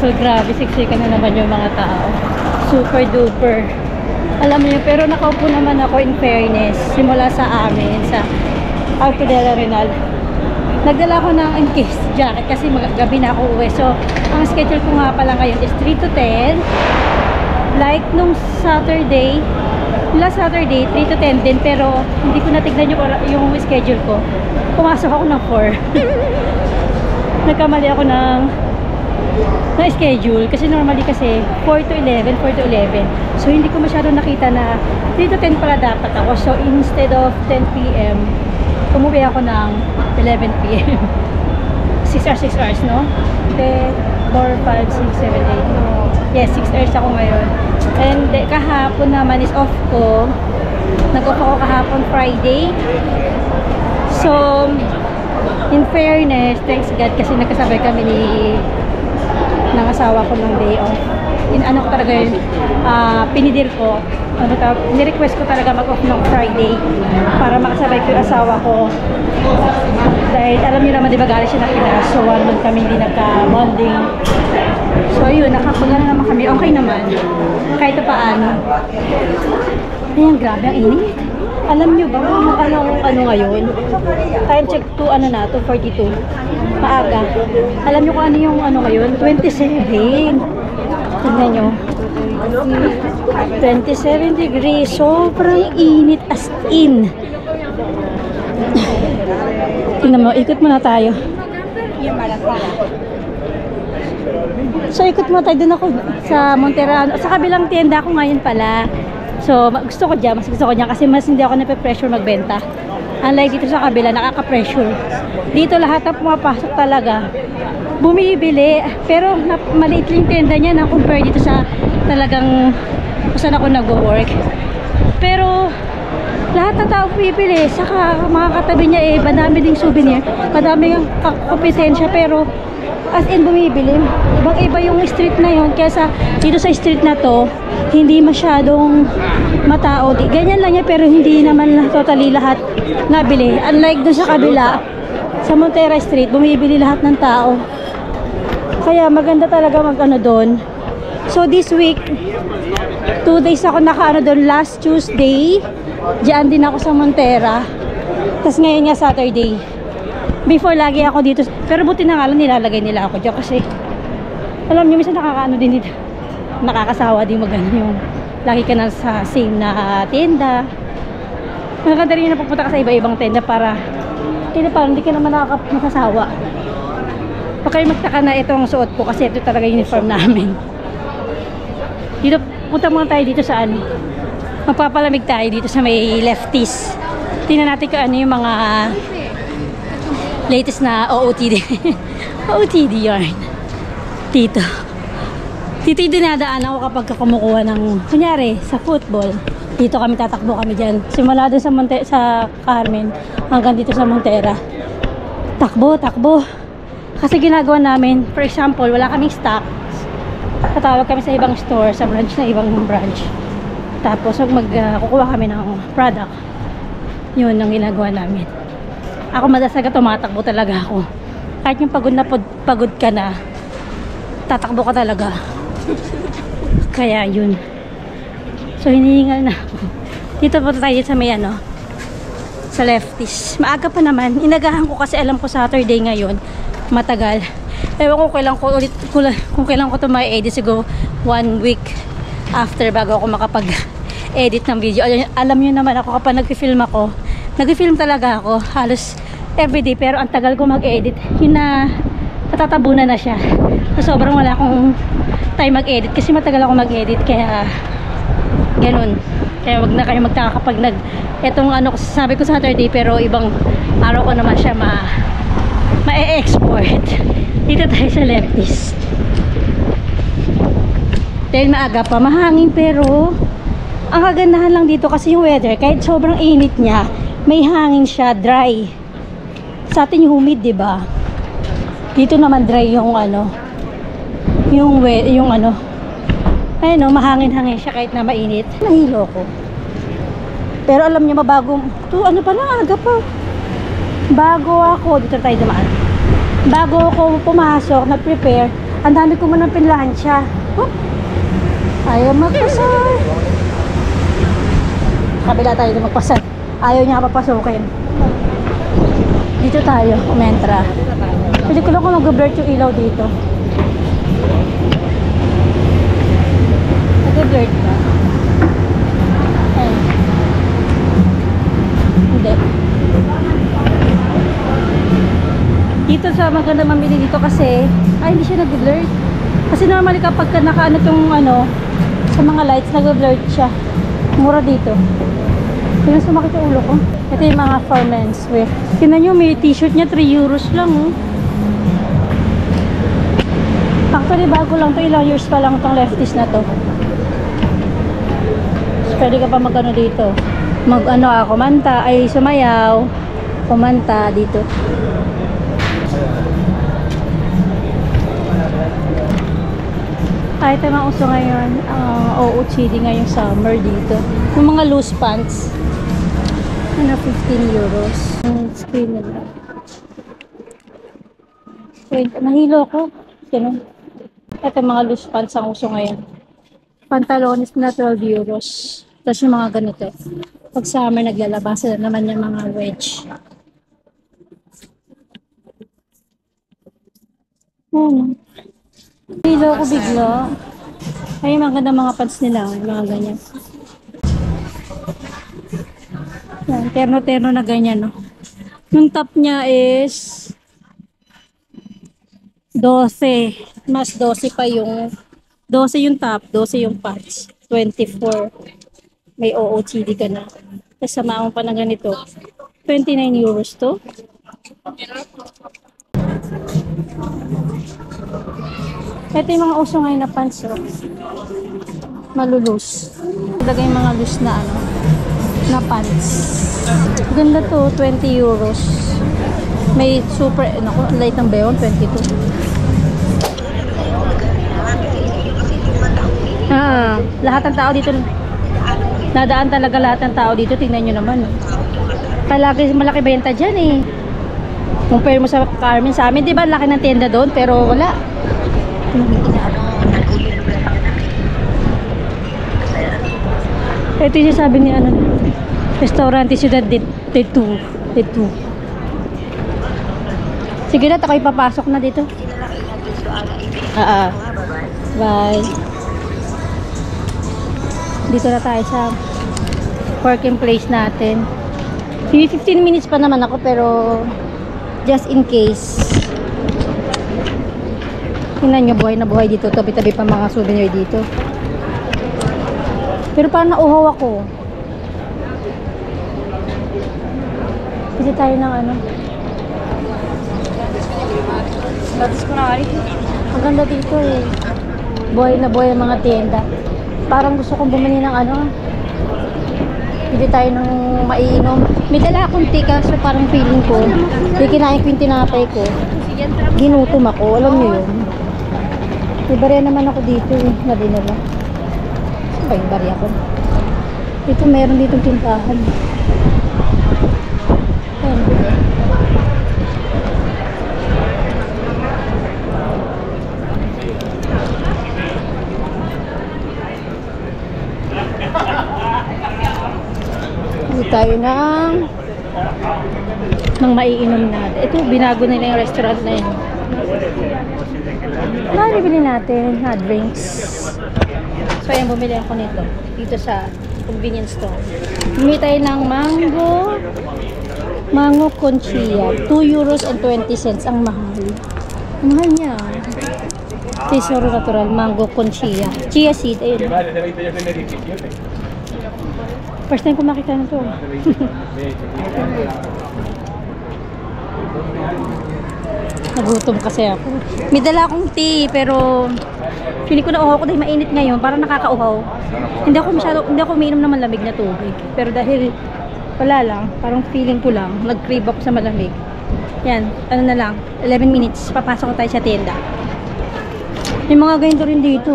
So grabe, siksikan na naman yung mga tao. Super duper. Alam niyo, pero nakaupo naman ako in fairness. Simula sa amin, sa Alto de la Arenal. Nagdala ko ng encased jacket kasi gabi na ako uwi. So, ang schedule ko nga pala ngayon is 3 to 10. Like nung Saturday, last Saturday, 3 to 10 din. Pero hindi ko natignan yung schedule ko. Pumasok ako ng 4. Nagkamali ako ng schedule. Kasi normally kasi 4 to 11. So, hindi ko masyado nakita na 3 to 10 pala dapat ako. So, instead of 10 p.m., umuwi ako ng 11 p.m. 6 hours, no? 4, 5, 6, 7, 8. Yes, 6 hours ako ngayon. And kahapon naman is off ko. Nag-off ako kahapon Friday. So, in fairness, thanks God kasi nagkasabay kami ng asawa ko ng day off. Ano ko talaga yun, pinidir ko, ni-request ko talaga mag-off ng Friday para makasabay ko yung asawa ko. Dahil alam niyo naman, di ba galing siya na Pinas, so 1 month kami hindi nagka-bonding. So yun, nakapagana naman kami, okay naman. Kahit paano. Ayan, grabe ang init. Alam niyo ba kung ano ngayon? Time check to 2:42. Maaga. Alam niyo kung ano yung ngayon? 27. Tignan nyo. 27 degrees. Sobrang init as in. Tingnan mo, ikot muna tayo. So, ikot muna tayo. Doon ako sa Monterano. Sa kabilang tienda ko ngayon pala. So, mas gusto ko dyan kasi mas hindi ako nape-pressure magbenta. Unlike dito sa kabila, nakaka-pressure. Dito lahat na pumapasok talaga bumibili, pero maliit lang tenda niya na compare dito sa talagang kung saan ako nag-work. Pero lahat ng tao bumibili, saka mga katabi niya madami ding souvenir, madami yung kompetensya, pero as in bumibili. Ibang iba yung street na yun, kaya dito sa street na to hindi masyadong matao. Ganyan lang niya, pero hindi naman totally lahat nabili. Unlike doon sa kabila, sa Montera Street, bumibili lahat ng tao. Kaya maganda talaga doon. So this week, 2 days ako doon. Last Tuesday, diyan din ako sa Montera. Tapos ngayon nga Saturday. Before lagi ako dito. Pero buti na nga lang nilalagay nila ako diyan kasi alam niyo, minsan din dito. Nakakasawa din yung lagi ka na sa same na tenda. Maganda rin na pupunta ka sa iba-ibang tenda para hindi ka naman nakakasawa. Baka kayo magtaka na itong suot ko kasi ito talaga uniform namin. Dito, punta muna tayo dito sa magpapalamig tayo dito sa may Lefties. Tingnan natin kung ano yung mga latest na OOTD. OOTD yarn. Dito yung dinadaan ako kapag kumukuha ng, kunyari, sa football. Dito tatakbo kami dyan. Simula doon sa Carmen hanggang dito sa Montera. Takbo. Kasi ginagawa namin, for example, wala kaming stock. Tatawag kami sa ibang store, sa ibang branch. Tapos, kukuha kami ng product. Yun ang ginagawa namin. Ako madasaga tumatakbo talaga ako. Kahit yung pagod ka na, tatakbo ka talaga. Kaya yun. So, hinihingal na ako. Dito po tayo sa may sa Lefties. Maaga pa naman. Inagahan ko kasi alam ko Saturday ngayon. Matagal. Ewan ko kung kailan ko ito ma-edit. Siguro 1 week after bago ako makapag-edit ng video. Alam nyo naman ako kapag nag-film ako. Nag-film talaga ako. Halos everyday. Pero ang tagal ko mag-edit. Yun na natatabunan na siya. So, sobrang wala akong time mag-edit. Kasi matagal ako mag-edit. Kaya ganun. Kaya wag na kayo magtaka kapag etong sabi ko Saturday pero ibang araw ko naman siya ma-export. Dito tayo sa Lefties. Dahil maaga pa, mahangin pero ang kagandahan lang dito kasi yung weather, kahit sobrang init niya, may hangin siya, dry. Sa atin yung humid, 'di ba? Dito naman dry yung mahangin-hangin siya kahit na mainit. Nahilo ko. Pero alam niyo mabago, aga pa. Bago ako, dito tayo dumaan. Bago ako pumasok, nag-prepare, Ang dami ko muna pinlansya. Oh, ayaw magpasok. Kabila tayo na magpasok. Ayaw niya papasukin. Dito tayo, umentra. Pwede ko lang kung mag-blurt yung ilaw dito. Mag-blurt ka? Ayun. Hindi. Dito sa maganda mamili dito kasi, ay hindi siya nag-blurt. Kasi normally kapag nakaano tong ano, sa mga lights, nag-blurt siya. Mura dito. Tingnan sumakit yung ulo ko. Ito yung mga for men's wear. Tingnan nyo, may t-shirt niya, 3 euros lang. Oh. Actually, bago lang to. Ilang years pa lang itong leftist na to. So, pwede ka pa mag-ano dito. Mag-ano kumanta, ay sumayaw. Kumanta dito. Kahit yung mga uso ngayon, OOTD ngayong summer dito. Yung mga loose pants. Ano, 15 euros. Screen nila. Wait, nahilo ko. Ganun. Ito mga loose pants ang uso ngayon. Pantalones na 12 euros. Tapos yung mga ganito. Pag summer naglalabas sila naman yung mga wedge. Nahilo ko bigla. Ay, maganda mga pants nila. Mga ganyan. Yan, terno-terno na ganyan, no? Yung top niya is 12. Mas 12 pa yung 12 yung top, 12 yung pants. 24. May OOTD ka na. Tapos sama mo pa na ganito. 29 euros to. Ito yung mga uso ngayon na pants, oh. Malulus. Lagay yung mga loose na ano, na pants. Ganda to, 20 euros. May super, naku, light ng bayon, 22. Lahat ng tao dito, nadaan talaga lahat ng tao dito, tingnan nyo naman. Malaki benta dyan eh. Compare mo sa Carmen, sa amin, di ba, laki ng tenda doon, pero wala. Ito yung sabi ni ano, Restaurante Ciudad de Tu. Sige na, ako'y papasok na dito. Bye. Dito na tayo sa parking place natin. 15 minutes pa naman ako, pero just in case. Tingnan nyo, buhay na buhay dito. Tabi-tabi pa mga souvenir dito. Pero parang nauhaw ako. Kasi tayo ng ano. Ang ganda dito eh. Buhay na buhay ang mga tienda. Parang gusto kong bumili ng ano. Hindi tayo ng maiinom. May dala akong tika, so parang feeling ko. Hindi kinain ko yung tinapay ko. Ginutom ako. Alam nyo yun. May barya naman ako dito eh. Na dinala. Saan ba yung barya ko? Dito meron ditong tintahan. Ayan. Dito tayo ng maiinom natin. Ito, binago nila yung restaurant na yun. Bili natin na drinks. So, ayan, bumili ako nito. Dito sa convenience store. Bumili tayo ng mango conchia. 2 euros and 20 cents. Ang mahal. Ang mahal niya. Tesoro natural. Mango conchia. Chia seed. Ayun. First time ko makita na to. Nagutom kasi ako. May dala akong tea, pero feeling ko na uhaw ko dahil mainit ngayon, parang nakakauhaw. Hindi ako umiinom ng malamig na tubig. Pero dahil wala lang, parang feeling ko lang, nag-crave ako sa malamig. Yan, ano na lang, 11 minutes, papasok tayo sa tenda. May mga ganito rin dito.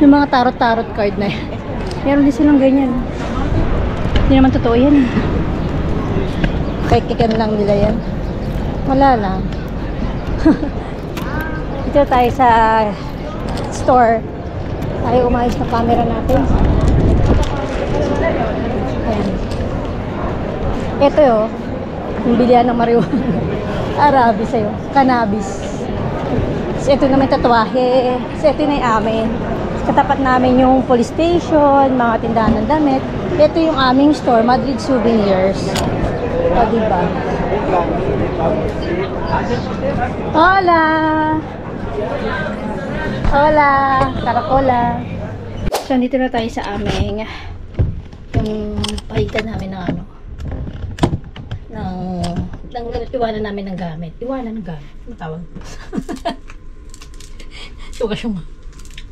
Yung mga tarot-tarot card na yan. Meron din silang ganyan. Hindi naman totoo yan. Kikikan lang nila yan. Wala lang. Dito tayo sa store. Tayo umayos na camera natin. Ayan. Ito yun. Yung bilihan ng marijuana. Arabi sa'yo. Cannabis. So, ito naman tatuwahe. So, ito na yung amin. Katapat namin yung police station, mga tindahan ng damit. Ito yung aming store, Madrid Souvenirs. O, diba? Hola! Hola! Caracola! So, dito na tayo sa aming yung pahitan namin ng ano ng iwanan namin ng gamit. Iwanan ng gamit. Ano tawag? Tugas yung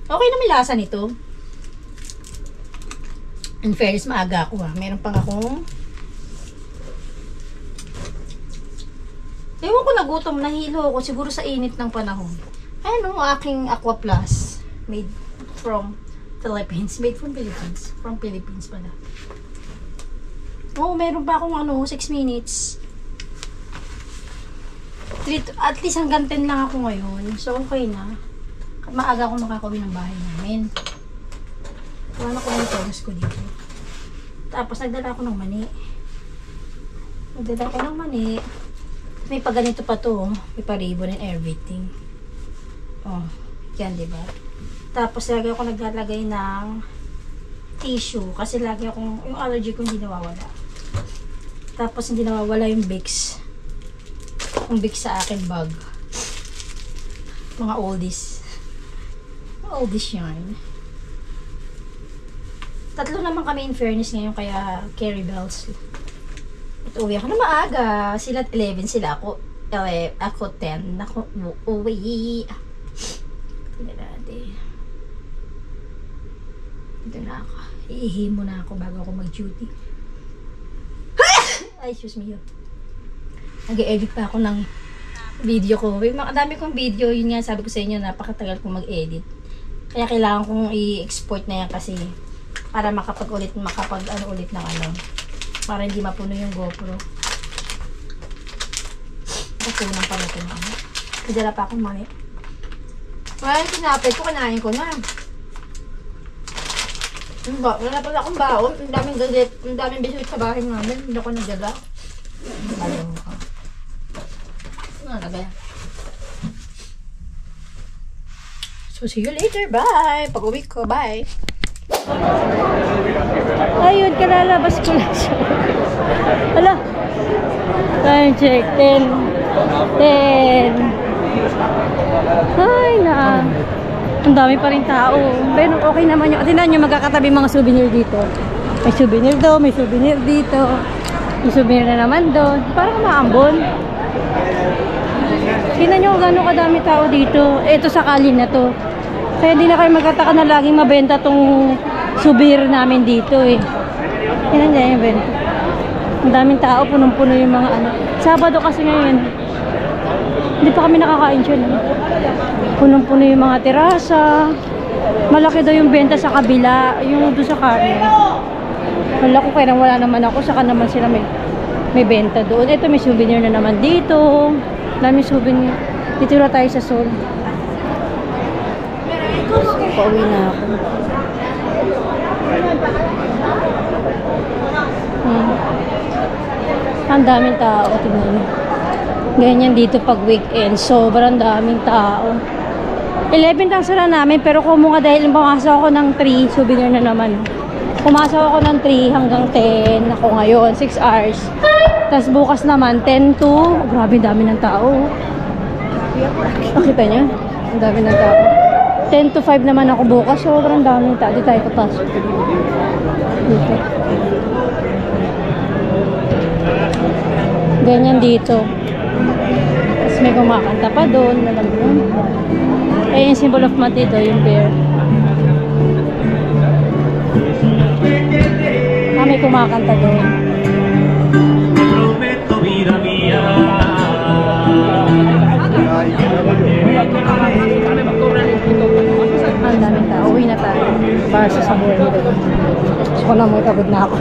okay na may lasa nito. In fairness, maaga ako ha. Meron pang akong ewan ko, nagutom, nahilo ako siguro sa init ng panahon. Ano, aking Aqua Plus made from Philippines. Made from Philippines. From Philippines pala. Oh, meron pa akong ano, 6 minutes. At least hanggang 10 lang ako ngayon. So, okay na. Maaga ako makakawin ng bahay namin. Wala ko yung toros ko dito. Tapos, nagdala ako ng mani. May paganito pa to. May pa-ribbon and everything. Oh, yan, diba? Tapos, lagi ako naglalagay ng tissue. Kasi lagi akong, yung allergy ko hindi nawawala. Tapos, hindi nawawala yung Vicks. Yung Vicks sa akin bag. Mga oldies. Oldies yan. Tatlo naman kami in fairness ngayon, kaya carry bells. At uwi ako na maaga. Sila 11, sila ako 10. Ako uwi. Ito na ako. Iihi muna ako bago ako mag-duty. Ay, excuse me. Nag-edit pa ako ng video ko. Ang dami kong video. Yun nga, sabi ko sa inyo, napakatagal kong mag-edit. Kaya kailangan kong i-export na yan kasi para makapag-ulit ng ano. Para hindi mapuno yung GoPro. Napunan pala ito na ano. Nadala pa akong mali. Well, sinapit ko, kinain ko na. Wala pala akong baon. Ang daming galit. Ang daming biscuit sa bahay namin. Hindi ako nagdala. Ayaw ko. Nalagay. So, see you later. Bye! Pag-uwi ko. Bye! Ayun, kalalabas ko lang siya. Hala! Time check. 10. Ay, na. Ang dami pa rin tao. Pero okay naman yun. Tingnan nyo, magkakatabi mga souvenir dito. May souvenir doon, may souvenir dito. May souvenir na naman doon. Parang maambon. Tingnan nyo kung gano'ng kadami tao dito. Ito sa kalin na to. Kaya hindi na kayo magkataka na laging mabenta tong souvenir namin dito eh. Tingnan nyo yung benta. Ang daming tao, punong-puno yung mga ano. Sabado kasi ngayon. Hindi pa kami nakakain siya. Punong-puno yung mga terasa. Malaki daw yung benta sa kabila. Yung doon sa karne. Wala ko kaya wala naman ako. Saka naman sila may benta doon. Ito may souvenir na naman dito. Dami souvenir. Dito na tayo sa Seoul. Pauwi na ako. Ang daming tao. Tingnan niyo. Ganyan dito pag weekend. Sobrang daming tao. 11 ang sara namin, pero kumuha dahil pumasok ako ng 3, souvenir na naman. Pumasok ako ng 3 hanggang 10 ako ngayon, 6 hours. Tapos bukas naman, 10 to, grabe dami ng tao. Nakita niyo? Ang dami ng tao. 10 to 5 naman ako bukas, sobrang daming tao. Di tayo papasok. Dito. Ganyan dito. Tapos may kumakanta pa doon. Alam mo yun. Kaya yung symbol of month dito, yung bear. May kumakanta doon. Ang daming tao. Uwi na tayo. Para sa sabor nito. Ako na mo, pagod na ako.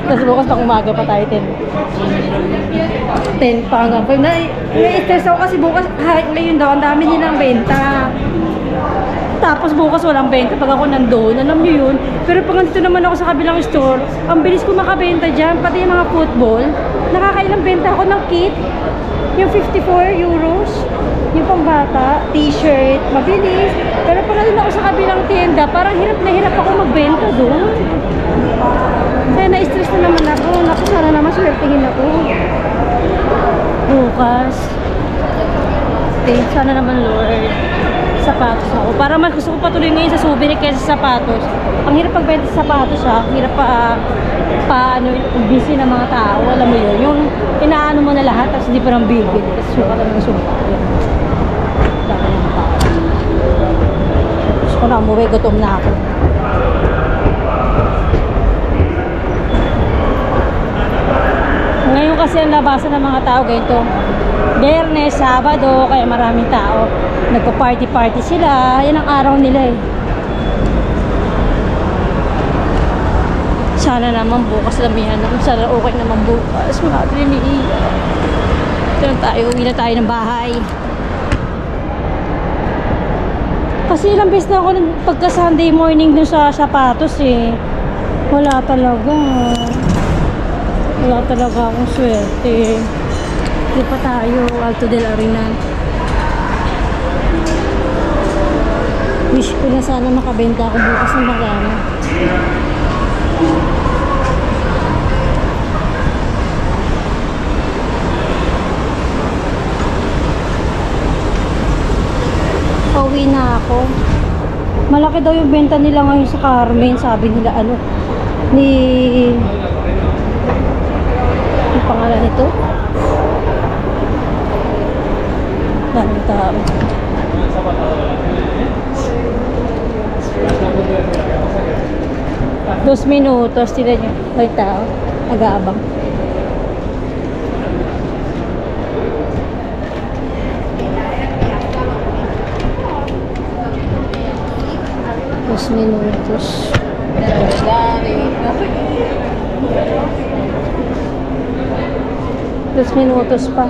Tapos bukas na umaga pa tayo 10 pa hanggang 5. Na-stress ako kasi bukas, ngayon daw, ang dami nilang benta. Tapos bukas walang benta pag ako nandoon, alam niyo yun. Pero pag nandito naman ako sa kabilang store, ang bilis ko makabenta dyan, pati yung mga football. Nakakailang benta ako ng kit. Yung 54 euros, yung pambata, t-shirt, mabilis. Pero pag nandun ako sa kabilang tienda, parang hirap na hirap ako magbenta doon. Kaya na-stress na naman ako. Naku, sana naman swertihin ako. Bukas. Sana naman, Lord. Sapatos ako. Para mas gusto ko patuloy ngayon sa souvenir kaysa sa sapatos. Ang hirap pagbenta sa sapatos ha. Hirap busy ng mga tao. Alam mo yun. Yung inaano mo na lahat tapos hindi pa nang bibig. Kasi suka lang ng suka. Dami ng tao. Gusto ko na umuwi. Gutom na ako. Ngayon kasi ang labasan ng mga tao ganito. Biyernes, Sabado, kaya maraming tao. Nagpa-party-party sila. Yan ang araw nila eh. Sana naman bukas lamihan. Sana okay naman bukas. Mga triniiya. Ito na tayo. Uwi na tayo ng bahay. Kasi ilang beses na ako pagka Sunday morning dun sa sapatos eh. Wala talaga. Wala talaga akong swerte. Di pa tayo, Alto del Arena. Wish ko na sana makabenta ako bukas ng marami. Pauwi na ako. Malaki daw yung benta nila ngayon sa Carmen. Sabi nila yung pangalan nito. Daming tao. 2 minutos, tila nyo. May tao. Nag-aabang. Dos minutos. 2 minutos pa.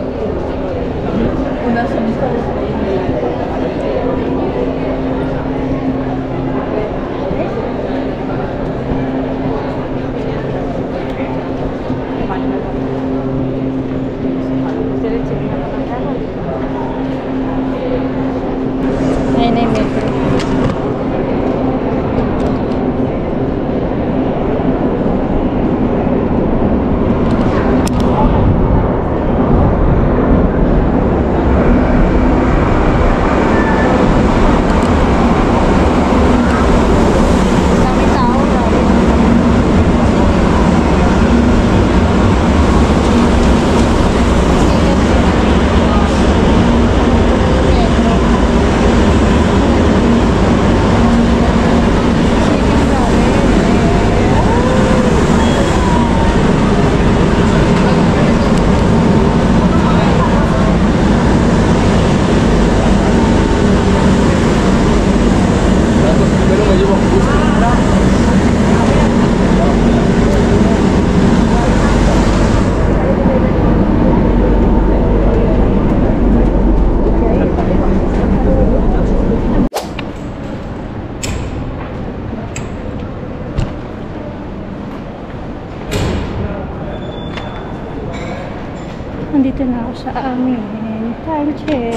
Ayun na yung metro. Nandito na ako sa amin. Time check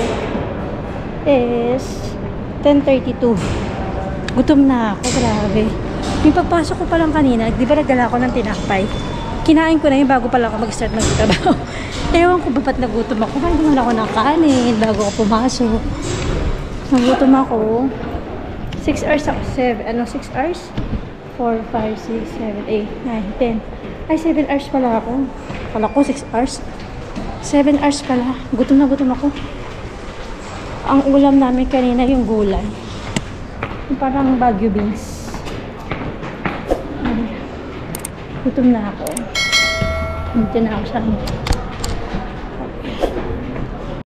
is 10:32. Gutom na ako, grabe. Yung pagpasok ko pa lang kanina, di ba nagdala ako ng tinapay? Kinain ko na yun bago pala ako mag-start magtrabaho. Ewan ko ba ba't nagutom ako? Kain naman ako ng kanin bago ako pumasok. Nagutom ako. 6 hours ako. 6 hours? 4, 5, 6, 7, 8, 9, 10. Ay, 7 hours pala ako. Kala ko 6 hours. 7 hours pala. Gutom na gutom ako. Ang ulam namin kanina yung gulay. Yung parang Baguio beans. Ay, gutom na ako. Dito na ako sa amin.